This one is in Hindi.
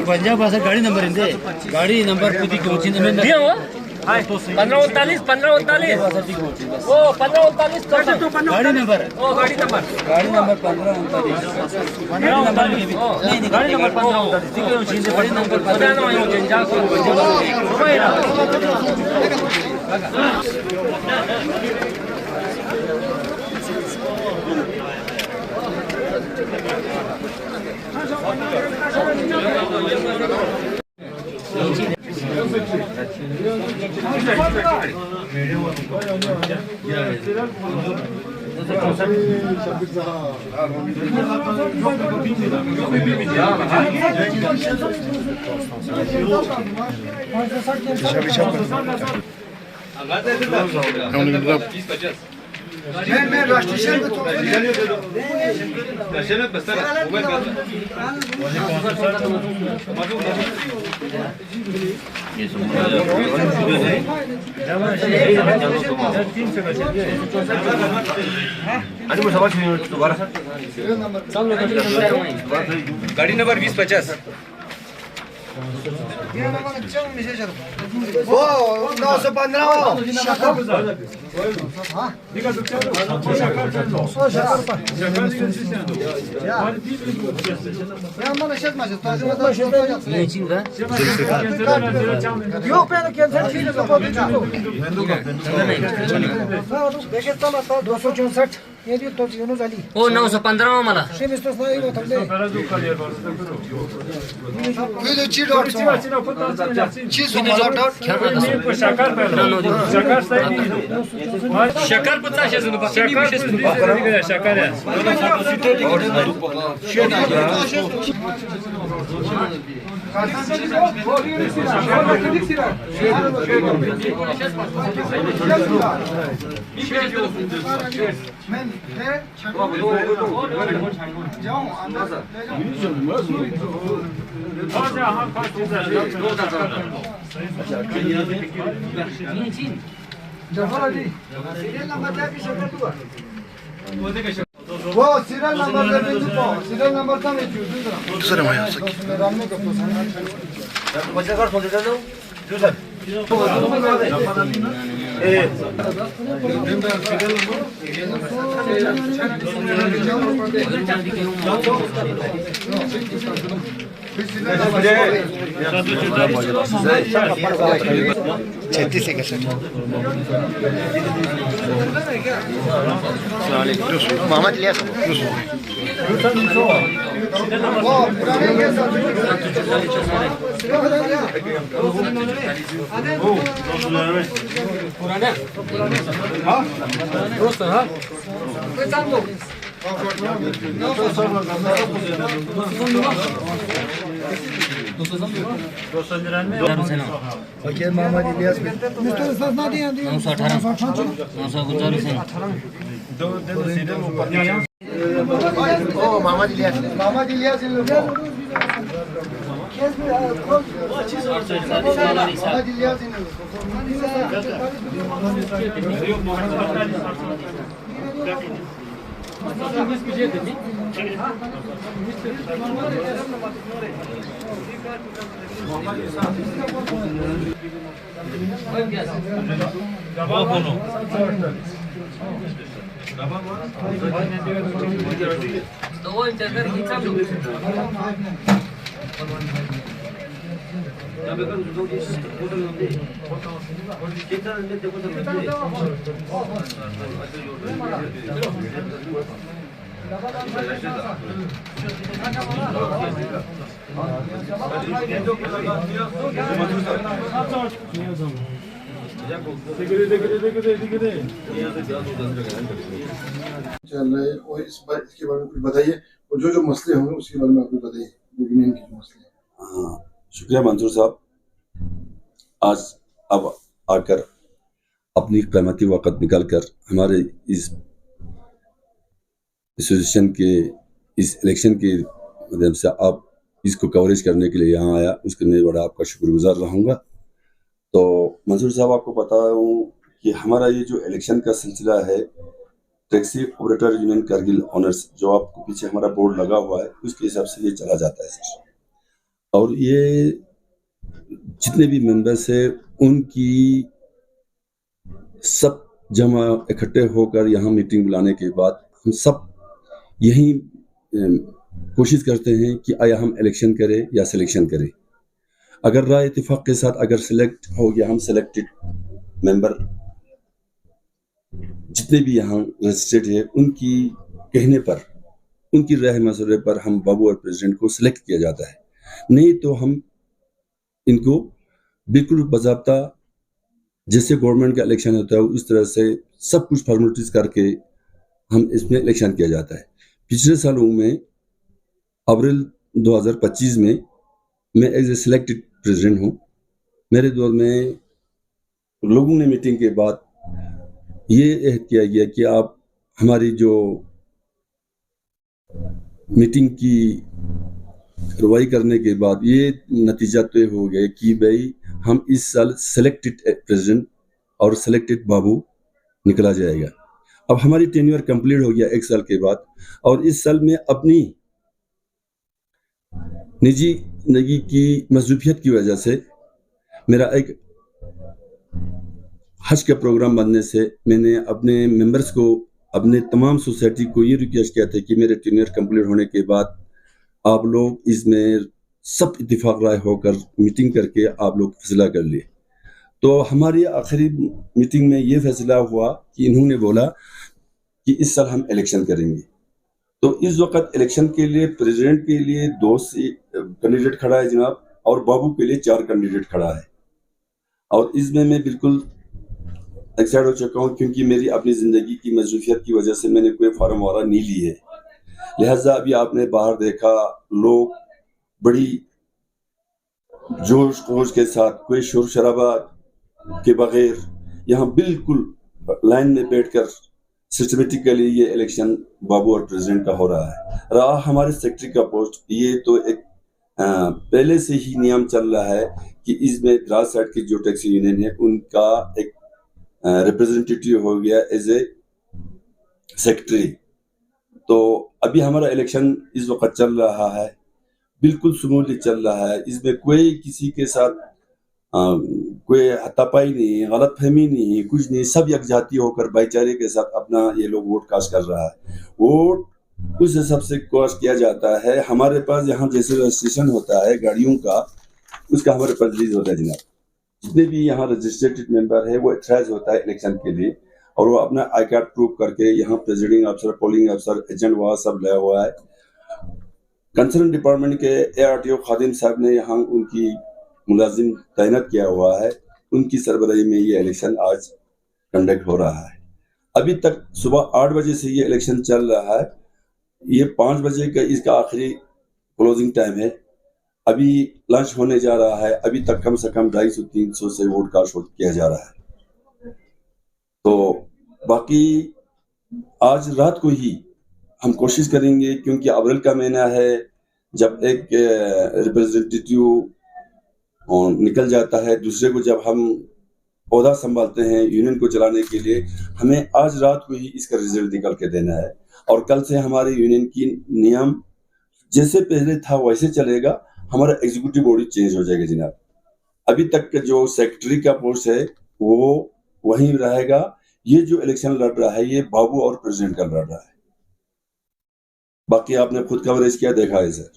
पंजाब गाड़ी नंबर इंदे गाड़ी नंबर पुदी को दिया हुआ 1539 1539 ओ 1539 गाड़ी नंबर 1539 गाड़ी नंबर 1539 मैं राष्ट्रीय शहर में गाड़ी नंबर 2050 वो 915 ओ 915 मला शकार वो सीरियल नंबर सीरियल नंबर था मैं दूसरा मैं छत्तीस मोहम्मद इलियास फकीर मोहम्मद इलियास मोहम्मद इलियास चल रहे और इस बार इसके बारे में कुछ बताइए और जो मसले होंगे उसके बारे में आपको बताइए यूनियन के मसले। हाँ, शुक्रिया मंसूर साहब, आज अब आकर अपनी कीमती वक़्त निकाल कर हमारे इस एसोसिएशन के इस इलेक्शन के माध्यम से आप इसको कवरेज करने के लिए यहाँ आया, उसके लिए बड़ा आपका शुक्रगुजार रहूँगा। तो मंजूर साहब, आपको बता हूँ कि हमारा ये जो इलेक्शन का सिलसिला है, taxi operator union Kargil honours, जो आपको पीछे हमारा बोर्ड लगा हुआ है, उसके हिसाब से ये चला जाता है सर। और ये जितने भी मेंबर्स है उनकी सब जमा इकट्ठे होकर यहाँ मीटिंग बुलाने के बाद हम सब यही कोशिश करते हैं कि आया हम इलेक्शन करें या सिलेक्शन करें। अगर राय इत्तेफाक के साथ अगर सिलेक्ट हो गया, हम सिलेक्टेड मेंबर जितने भी यहाँ रजिस्टर्ड है उनकी कहने पर, उनकी राय मशवरे पर हम बाबू और प्रेसिडेंट को सिलेक्ट किया जाता है। नहीं तो हम इनको बिल्कुल बाज़ाब्ता जैसे गवर्नमेंट का इलेक्शन होता है उस तरह से सब कुछ फॉर्मेलिटीज करके हम इसमें इलेक्शन किया जाता है। पिछले सालों में अप्रैल 2025 में मैं एज ए सिलेक्टेड प्रेसिडेंट हूँ। मेरे दौर में लोगों ने मीटिंग के बाद ये अहद किया गया कि आप हमारी जो मीटिंग की कार्रवाई करने के बाद ये नतीजा तय हो गया कि भाई हम इस साल सिलेक्टेड प्रेसिडेंट और सिलेक्टेड बाबू निकला जाएगा। अब हमारी टेन्योर कंप्लीट हो गया 1 साल के बाद, और इस साल में अपनी निजी जिंदगी की मसरूफियत की वजह से मेरा एक हज का प्रोग्राम बनने से मैंने अपने मेंबर्स को, अपने तमाम सोसाइटी को ये रिक्वेस्ट किया था कि मेरे टेन्योर कंप्लीट होने के बाद आप लोग इसमें सब इत्तेफाक राय होकर मीटिंग करके आप लोग फैसला कर लिए। तो हमारी आखिरी मीटिंग में ये फैसला हुआ कि इन्होंने बोला कि इस साल हम इलेक्शन करेंगे। तो इस वक्त इलेक्शन के लिए प्रेसिडेंट के लिए 2 कैंडिडेट खड़ा है जनाब, और बाबू के लिए 4 कैंडिडेट खड़ा है। और इसमें मैं बिल्कुल एक्साइट हो चुका हूँ क्योंकि मेरी अपनी ज़िंदगी की मसरूफियत की वजह से मैंने कोई फार्म वगैरह नहीं ली है। लिहाजा अभी आपने बाहर देखा, लोग बड़ी जोश खरोश के साथ, कोई शोर शराबा के बगैर यहाँ बिल्कुल लाइन में बैठकर सिस्टमेटिकली ये इलेक्शन बाबू और प्रेसिडेंट का हो रहा है। रहा हमारे सेक्रेटरी का पोस्ट, ये तो एक पहले से ही नियम चल रहा है कि इसमें द्रास साइड की जो टैक्सी यूनियन है उनका एक रिप्रेजेंटेटिव हो गया एज ए सेक्रेटरी। तो अभी हमारा इलेक्शन इस वक्त चल रहा है, बिल्कुल स्मूथली चल रहा है। इसमें कोई किसी के साथ कोई हत्तापाई नहीं, गलत फहमी नहीं, कुछ नहीं। सब यकजाती होकर भाईचारे के साथ अपना ये लोग वोट कास्ट कर रहा है। वोट उस हिसाब से कास्ट किया जाता है। हमारे पास यहाँ जैसे रजिस्ट्रेशन होता है गाड़ियों का, उसका हमारे पास रिलीज होता है जनाब। जितने भी यहाँ रजिस्टर्ड मेंबर है वो एथराइज होता है इलेक्शन के लिए, और वो अपना आई कार्ड प्रूव करके यहाँ प्रेसिडिंग अफसर, पोलिंग अफसर, एजेंट वहाँ सब लाया हुआ है। कंसर्न डिपार्टमेंट के ARTO खादिम साहब ने यहाँ उनकी मुलाजिम तैनात किया हुआ है। उनकी सरबराही में ये इलेक्शन आज कंडक्ट हो रहा है। अभी तक सुबह 8 बजे से ये इलेक्शन चल रहा है। ये 5 बजे का इसका आखिरी क्लोजिंग टाइम है। अभी लंच होने जा रहा है। अभी तक कम से कम 250-300 से वोट कास्ट किया जा रहा है। तो बाकी आज रात को ही हम कोशिश करेंगे, क्योंकि अप्रैल का महीना है, जब एक रिप्रेजेंटेटिव निकल जाता है, दूसरे को जब हम ओहदा संभालते हैं यूनियन को चलाने के लिए, हमें आज रात को ही इसका रिजल्ट निकल के देना है। और कल से हमारे यूनियन की नियम जैसे पहले था वैसे चलेगा। हमारा एग्जीक्यूटिव बॉडी चेंज हो जाएगा जनाब। अभी तक का जो सेक्रेटरी का पोस्ट है वो वहीं रहेगा। ये जो इलेक्शन लड़ रहा है ये बाबू और प्रेसिडेंट का लड़ रहा है। बाकी आपने खुद कवरेज किया, देखा है सर।